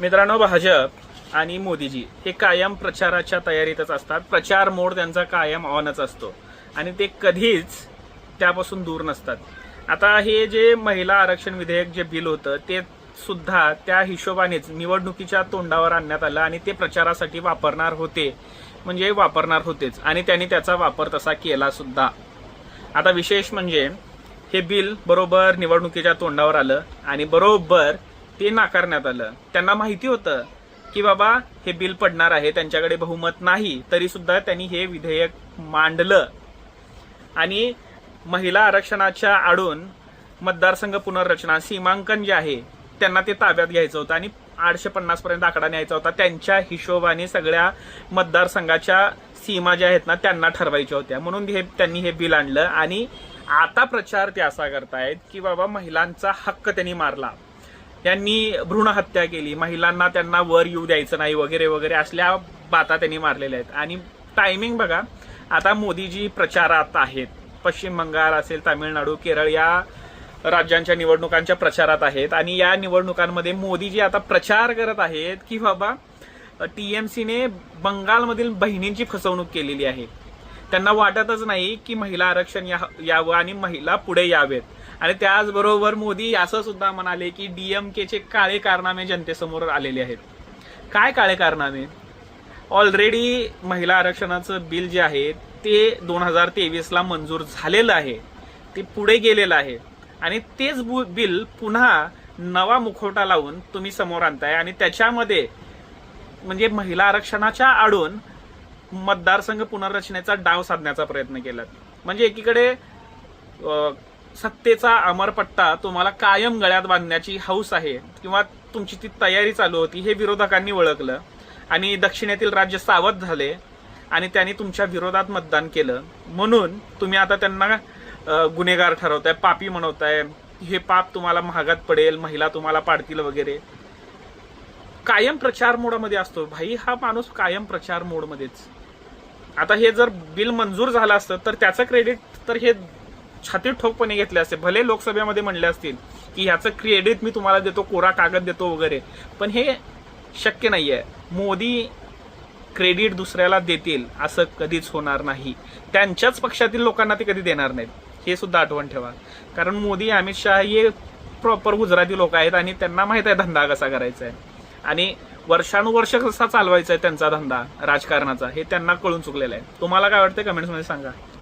मित्रांनो, भाजप आणि मोदीजी हे कायम प्रचाराच्या तयारीतच असतात. प्रचार मोड त्यांचा कायम ऑनच असतो आणि ते कधीच त्यापासून दूर नसतात. आता हे जे महिला आरक्षण विधेयक जे बिल होतं ते सुद्धा त्या हिशोबानेच निवडणुकीच्या तोंडावर आणण्यात आलं आणि ते प्रचारासाठी वापरणार होतेच आणि त्यांनी त्याचा वापर तसा केला सुद्धा. आता विशेष म्हणजे हे बिल बरोबर निवडणुकीच्या तोंडावर आलं आणि बरोबर ते नाकारण्यात आलं. त्यांना माहिती होतं की बाबा हे बिल पडणार आहे, त्यांच्याकडे बहुमत नाही, तरी सुद्धा त्यांनी हे विधेयक मांडलं आणि महिला आरक्षणाच्या आडून मतदारसंघ पुनर्रचना सीमांकन जे आहे त्यांना ते ताब्यात घ्यायचं होतं आणि 850 पर्यंत आकडा न्यायचा होता. त्यांच्या हिशोबाने सगळ्या मतदारसंघाच्या सीमा ज्या आहेत ना त्यांना ठरवायच्या होत्या, म्हणून त्यांनी हे बिल आणलं. आणि आता प्रचार ते असा करतायत की बाबा महिलांचा हक्क त्यांनी मारला, त्यांनी भ्रूण हत्या केली, महिलांना त्यांना वर येऊ द्यायचं नाही वगैरे वगैरे असल्या बाता त्यांनी मारलेल्या आहेत. आणि टायमिंग बघा, आता मोदीजी प्रचारात आहेत. पश्चिम बंगाल असेल, तामिळनाडू, केरळ या राज्यांच्या निवडणुकांच्या प्रचारात आहेत आणि या निवडणुकांमध्ये मोदीजी आता प्रचार करत आहेत की बाबा टीएमसीने बंगालमधील बहिणींची फसवणूक केलेली आहे. त्यांना वाटतच नाही की महिला आरक्षण यावं आणि महिला पुढे यावेत. आणि त्याचबरोबर मोदी असं सुद्धा म्हणाले की डीएमकेचे काळे कारनामे जनतेसमोर आलेले आहेत. काय काळे कारनामे? ऑलरेडी महिला आरक्षणाचं बिल जे आहे ते 2023ला मंजूर झालेलं आहे, ते पुढे गेलेलं आहे आणि तेच बिल पुन्हा नवा मुखवटा लावून तुम्ही समोर आणताय आणि त्याच्यामध्ये म्हणजे महिला आरक्षणाच्या आडून मतदारसंघ पुनर्रचनेचा डाव साधण्याचा प्रयत्न केला. म्हणजे एकीकडे सत्तेचा अमरपट्टा तुम्हाला कायम गळ्यात बांधण्याची हौस आहे किंवा तुमची ती तयारी चालू होती, हे विरोधकांनी ओळखलं आणि दक्षिणेतील राज्य सावध झाले आणि त्यांनी तुमच्या विरोधात मतदान केलं. म्हणून तुम्ही आता त्यांना गुन्हेगार ठरवताय, पापी म्हणवताय, हे पाप तुम्हाला महागात पडेल, महिला तुम्हाला पाडतील वगैरे. कायम प्रचार मोडमध्ये असतो भाई हा माणूस, कायम प्रचार मोडमध्येच. आता हे जर बिल मंजूर झालं असतं तर त्याचं क्रेडिट तर हे छातीत ठोकपणे घेतले असते. भले लोकसभेमध्ये म्हणले असतील की ह्याचं क्रेडिट मी तुम्हाला देतो, कोरा कागद देतो वगैरे, पण हे शक्य नाहीये. मोदी क्रेडिट दुसऱ्याला देतील असं कधीच होणार नाही. त्यांच्याच पक्षातील लोकांना ते कधी देणार नाहीत, हे सुद्धा आठवण ठेवा. कारण मोदी, अमित शहा हे प्रॉपर गुजराती लोक आहेत आणि त्यांना माहित आहे धंदा कसा करायचा आहे आणि वर्षानुवर्ष कसा चालवायचा आहे त्यांचा धंदा राजकारणाचा, हे त्यांना कळून चुकलेलं आहे. तुम्हाला काय वाटतं कमेंट्समध्ये सांगा.